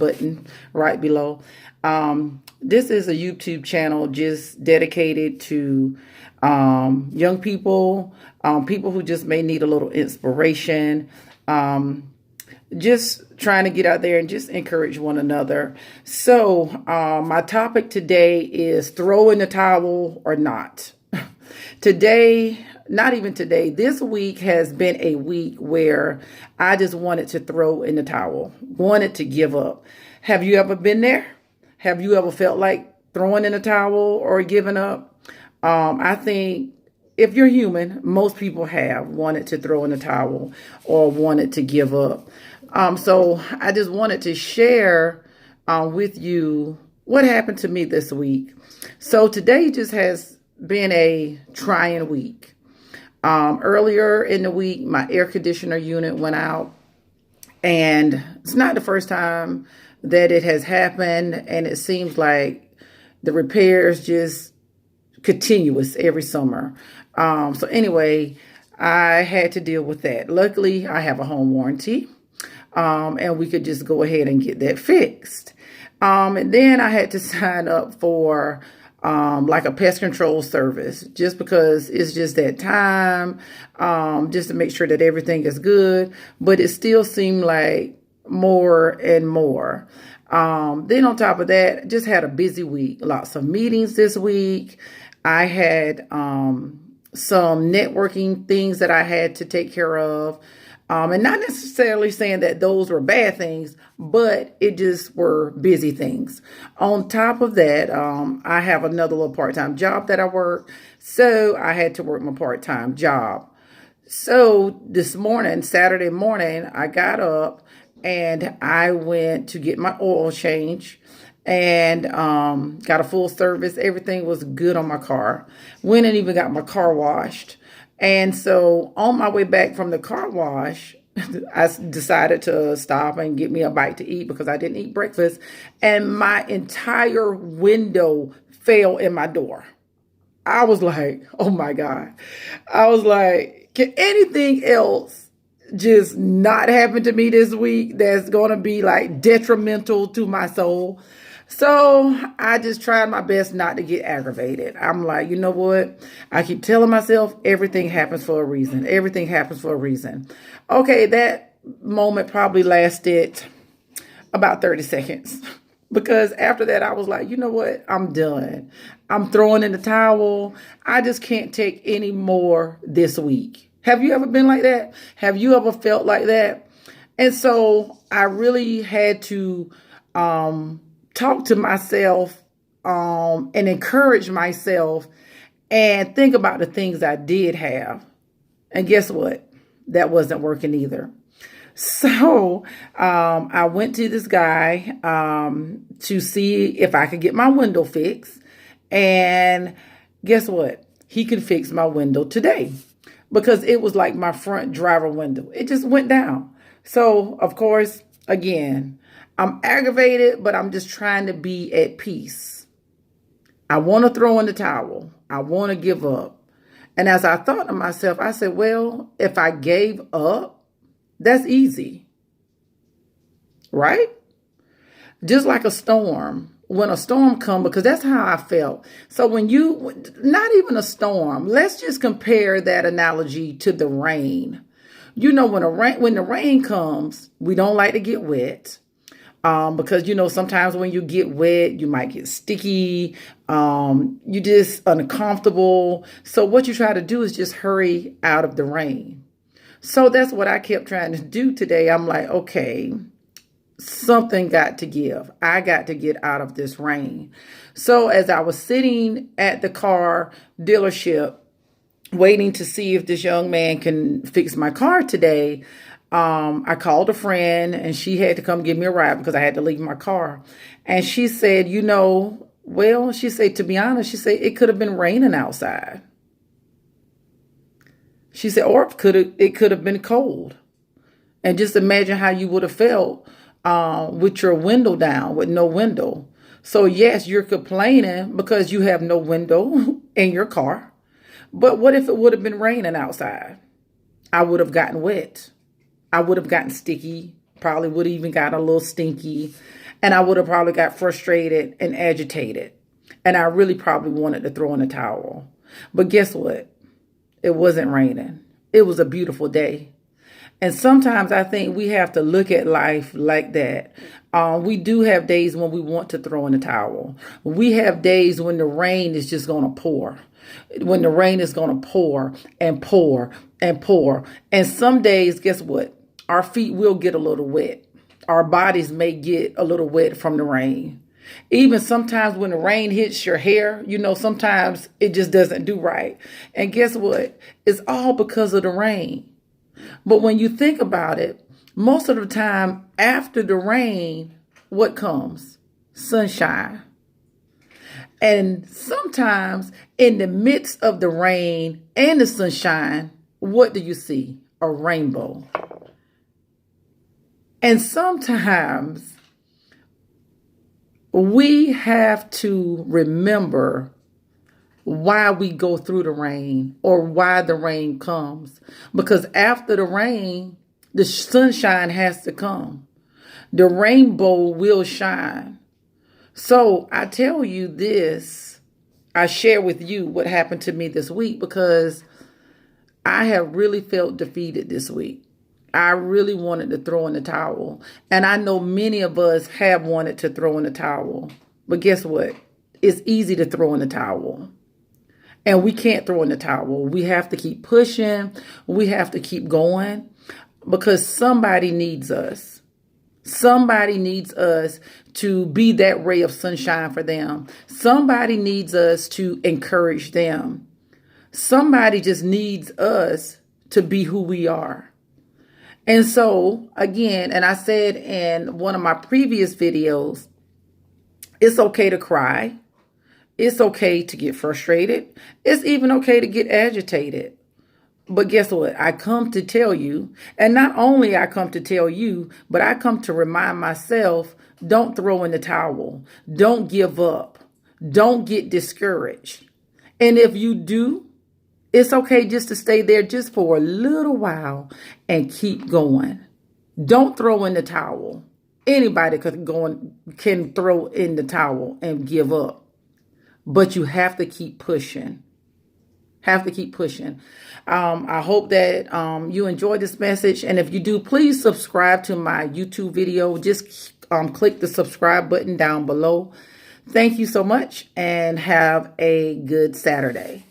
button right below. This is a YouTube channel just dedicated to young people, people who just may need a little inspiration, just trying to get out there and just encourage one another. So my topic today is throw in the towel or not. Today, not even today, this week has been a week where I just wanted to throw in the towel, wanted to give up. Have you ever been there? Have you ever felt like throwing in the towel or giving up? I think if you're human, most people have wanted to throw in the towel or wanted to give up. So I just wanted to share with you what happened to me this week. So today just has been a trying week. Earlier in the week, my air conditioner unit went out, and it's not the first time that it has happened, and it seems like the repairs just continuous every summer. So anyway, I had to deal with that. Luckily, I have a home warranty, and we could just go ahead and get that fixed. And then I had to sign up for like a pest control service, just because it's just that time, just to make sure that everything is good. But it still seemed like more and more. Then on top of that, just had a busy week, lots of meetings this week. I had some networking things that I had to take care of. And not necessarily saying that those were bad things, but it just were busy things. On top of that, I have another little part-time job that I work. So I had to work my part-time job. So this morning, Saturday morning, I got up and I went to get my oil change and got a full service. Everything was good on my car. Went and even got my car washed. And so on my way back from the car wash, I decided to stop and get me a bite to eat because I didn't eat breakfast. And my entire window fell in my door. I was like, oh my God. I was like, can anything else just not happen to me this week that's going to be like detrimental to my soul? So I just tried my best not to get aggravated. I'm like, you know what? I keep telling myself everything happens for a reason. Everything happens for a reason. Okay, that moment probably lasted about 30 seconds. Because after that, I was like, you know what? I'm done. I'm throwing in the towel. I just can't take any more this week. Have you ever been like that? Have you ever felt like that? And so I really had to talk to myself and encourage myself and think about the things I did have. And guess what? That wasn't working either. So I went to this guy to see if I could get my window fixed. And guess what? He could fix my window today because it was like my front driver window. It just went down. So, of course, again, I'm aggravated, but I'm just trying to be at peace. I want to throw in the towel. I want to give up. And as I thought to myself, I said, well, if I gave up, that's easy, right? Just like a storm. When a storm comes, because that's how I felt. So not even a storm, let's just compare that analogy to the rain. You know, when the rain comes, we don't like to get wet. Because, you know, sometimes when you get wet, you might get sticky. You just uncomfortable. So what you try to do is just hurry out of the rain. So that's what I kept trying to do today. I'm like, okay, something got to give. I got to get out of this rain. So as I was sitting at the car dealership, waiting to see if this young man can fix my car today, I called a friend and she had to come give me a ride because I had to leave my car. And she said, she said, to be honest, she said, it could have been raining outside. She said, or it could have been cold. And just imagine how you would have felt with your window down, with no window. So yes, you're complaining because you have no window in your car. But what if it would have been raining outside? I would have gotten wet. I would have gotten sticky, probably would have even gotten a little stinky. And I would have probably got frustrated and agitated. And I really probably wanted to throw in the towel. But guess what? It wasn't raining. It was a beautiful day. And sometimes I think we have to look at life like that. We do have days when we want to throw in the towel. We have days when the rain is just going to pour. When the rain is going to pour and pour and pour. And some days, guess what? Our feet will get a little wet. Our bodies may get a little wet from the rain. Even sometimes when the rain hits your hair, sometimes it just doesn't do right. And guess what? It's all because of the rain. But when you think about it, most of the time after the rain, what comes? Sunshine. And sometimes in the midst of the rain and the sunshine, what do you see? A rainbow. And sometimes we have to remember why we go through the rain or why the rain comes. Because after the rain, the sunshine has to come. The rainbow will shine. So I tell you this, I share with you what happened to me this week because I have really felt defeated this week. I really wanted to throw in the towel. And I know many of us have wanted to throw in the towel. But guess what? It's easy to throw in the towel. And we can't throw in the towel. We have to keep pushing. We have to keep going because somebody needs us. Somebody needs us to be that ray of sunshine for them. Somebody needs us to encourage them. Somebody just needs us to be who we are. And so, again, and I said in one of my previous videos, it's okay to cry. It's okay to get frustrated. It's even okay to get agitated. But guess what? I come to tell you, and not only I come to tell you, but I come to remind myself, don't throw in the towel. Don't give up. Don't get discouraged. And if you do, it's okay just to stay there just for a little while and keep going. Don't throw in the towel. Anybody can throw in the towel and give up. But you have to keep pushing. Have to keep pushing. I hope that you enjoyed this message. And if you do, please subscribe to my YouTube video. Just click the subscribe button down below. Thank you so much and have a good Saturday.